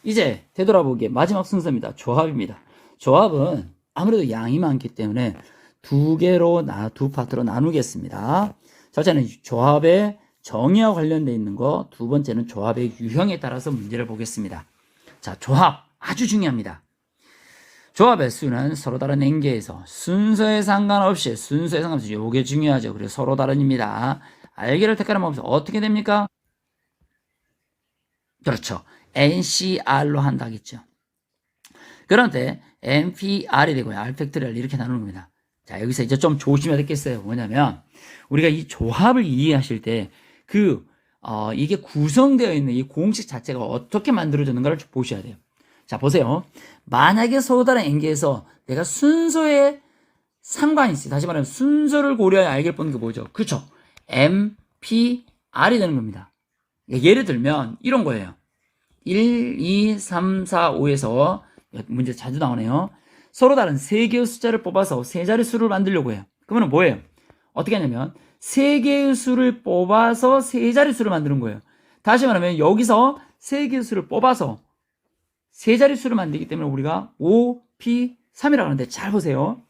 이제 되돌아보기에 마지막 순서입니다. 조합입니다. 조합은 아무래도 양이 많기 때문에 두 파트로 나누겠습니다. 첫째는 조합의 정의와 관련되어 있는 거, 두 번째는 조합의 유형에 따라서 문제를 보겠습니다. 자, 조합 아주 중요합니다. 조합의 수는 서로 다른 N개에서 순서에 상관없이 요게 중요하죠. 그래서 서로 다른입니다. 알기를 택하는 방법은 어떻게 됩니까? 그렇죠. NCR로 한다겠죠. 그런데 NPR이 되고요. R 팩토리얼 이렇게 나누는 겁니다. 자, 여기서 이제 좀 조심해야 되겠어요. 뭐냐면 우리가 이 조합을 이해하실 때 이게 구성되어 있는 이 공식 자체가 어떻게 만들어졌는가를 좀 보셔야 돼요. 자, 보세요. 만약에 서로 다른 N개에서 내가 순서에 상관이 있어요. 다시 말하면 순서를 고려해 알게 보는 게 뭐죠? 그렇죠. MPR이 되는 겁니다. 예를 들면 이런 거예요. 1, 2, 3, 4, 5에서 문제 자주 나오네요. 서로 다른 세 개의 숫자를 뽑아서 세 자리 수를 만들려고 해요. 그러면 뭐예요? 어떻게 하냐면 세 개의 수를 뽑아서 세 자리 수를 만드는 거예요. 다시 말하면 여기서 세 개의 수를 뽑아서 세 자리 수를 만들기 때문에 우리가 5P3이라고 하는데 잘 보세요.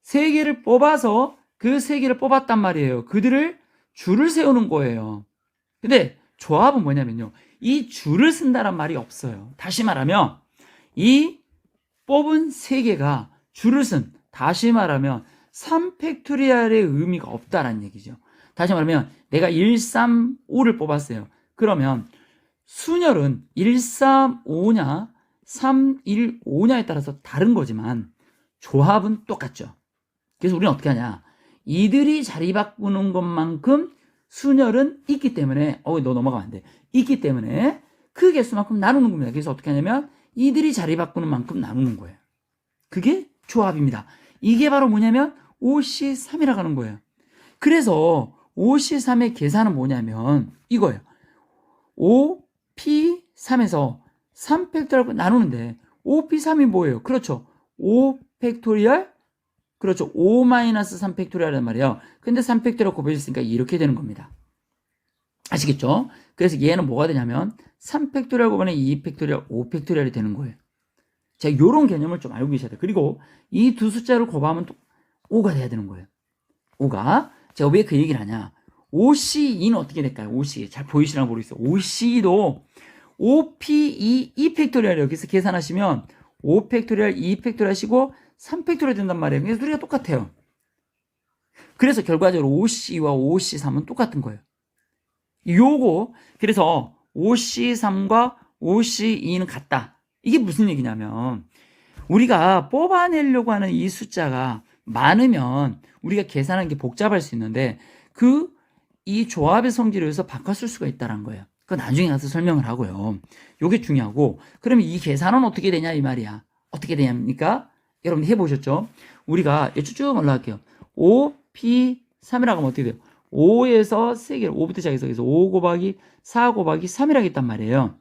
세 개를 뽑아서 그 세 개를 뽑았단 말이에요. 그들을 줄을 세우는 거예요. 근데 조합은 뭐냐면요. 이 줄을 쓴다란 말이 없어요. 다시 말하면 이 뽑은 세 개가 줄을 쓴, 다시 말하면 3팩토리얼의 의미가 없다라는 얘기죠. 다시 말하면 내가 1, 3, 5를 뽑았어요. 그러면 순열은 1, 3, 5냐 3, 1, 5냐에 따라서 다른 거지만 조합은 똑같죠. 그래서 우리는 어떻게 하냐, 이들이 자리 바꾸는 것만큼 순열은 있기 때문에 너 넘어가면 안 돼. 있기 때문에 그 개수만큼 나누는 겁니다. 그래서 어떻게 하냐면 이들이 자리 바꾸는 만큼 나누는 거예요. 그게 조합입니다. 이게 바로 뭐냐면 OC3이라고 하는 거예요. 그래서 OC3의 계산은 뭐냐면 이거예요. OP3에서 3팩토리얼 나누는데 OP3이 뭐예요? 그렇죠. 5팩토리얼, 그렇죠. 5-3팩토리얼이란 말이에요. 근데 3팩토리얼 곱해졌으니까 이렇게 되는 겁니다. 아시겠죠? 그래서 얘는 뭐가 되냐면 3팩토리얼 곱하면 2팩토리얼, 5팩토리얼이 되는 거예요. 자, 요런 개념을 좀 알고 계셔야 돼요. 그리고 이 두 숫자를 곱하면 또 5가 돼야 되는 거예요. 5가. 제가 왜 그 얘기를 하냐. OC2는 어떻게 될까요? OC. 잘 보이시나 모르겠어요. OC2도 OP2, 2팩토리얼 여기서 계산하시면 5팩토리얼, 2팩토리얼 하시고 3팩토리얼 된단 말이에요. 그래서 우리가 똑같아요. 그래서 결과적으로 OC와 OC3은 똑같은 거예요. 요거, 그래서 OC3과 OC2는 같다. 이게 무슨 얘기냐면 우리가 뽑아내려고 하는 이 숫자가 많으면 우리가 계산하는 게 복잡할 수 있는데 이 조합의 성질을 위해서 바꿨을 수가 있다는 거예요. 그거 나중에 가서 설명을 하고요. 요게 중요하고, 그러면 이 계산은 어떻게 되냐 이 말이야. 어떻게 되냐입니까? 여러분 해보셨죠? 우리가 쭉 올라갈게요. 5P3이라고 하면 어떻게 돼요? 5에서 3개를 5부터 시작해서 5 곱하기 4 곱하기 3이라고 했단 말이에요.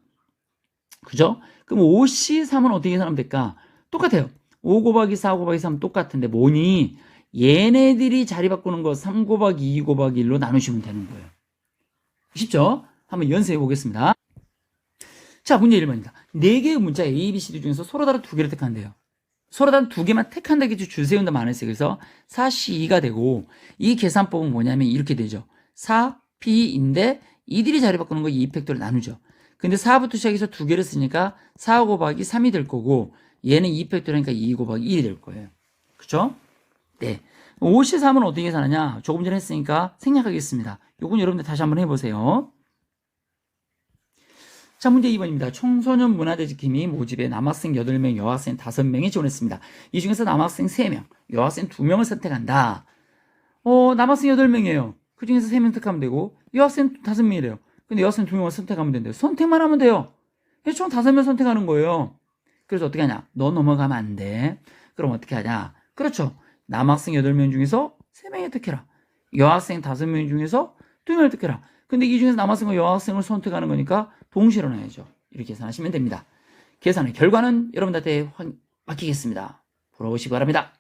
그죠? 그럼 5C3은 어떻게 계산하면 될까? 똑같아요. 5 곱하기 4 곱하기 3 똑같은데 뭐니? 얘네들이 자리 바꾸는 거 3 곱하기 2 곱하기 1로 나누시면 되는 거예요. 쉽죠? 한번 연습해 보겠습니다. 자, 문제 1번입니다. 4개의 문자 A, B, C, D 중에서 서로 다른 2개를 택한대요. 서로 다른 2개만 택한다 겠지 줄 세운다 안 했어요. 그래서 4C2가 되고, 이 계산법은 뭐냐면 이렇게 되죠. 4P인데 이들이 자리 바꾸는 거 2팩토리얼 나누죠. 근데 4부터 시작해서 2개를 쓰니까 4 곱하기 3이 될 거고, 얘는 2팩토리얼이니까 2 곱하기 1이 될 거예요. 그쵸? 네. 53은 어떻게 계산하냐? 조금 전에 했으니까 생략하겠습니다. 요건 여러분들 다시 한번 해보세요. 자, 문제 2번입니다. 청소년 문화대지킴이 모집에 남학생 8명, 여학생 5명이 지원했습니다. 이 중에서 남학생 3명, 여학생 2명을 선택한다. 남학생 8명이에요. 그 중에서 3명 선택하면 되고, 여학생 5명이래요. 근데 여학생 2명을 선택하면 된대요. 선택만 하면 돼요. 총 5명 선택하는 거예요. 그래서 어떻게 하냐? 너 넘어가면 안 돼. 그럼 어떻게 하냐? 그렇죠. 남학생 8명 중에서 3명이 택해라. 여학생 5명 중에서 2명을 택해라. 근데 이 중에서 남학생과 여학생을 선택하는 거니까 동시로 넣어야죠. 이렇게 계산하시면 됩니다. 계산의 결과는 여러분들한테 맡기겠습니다. 보러 오시기 바랍니다.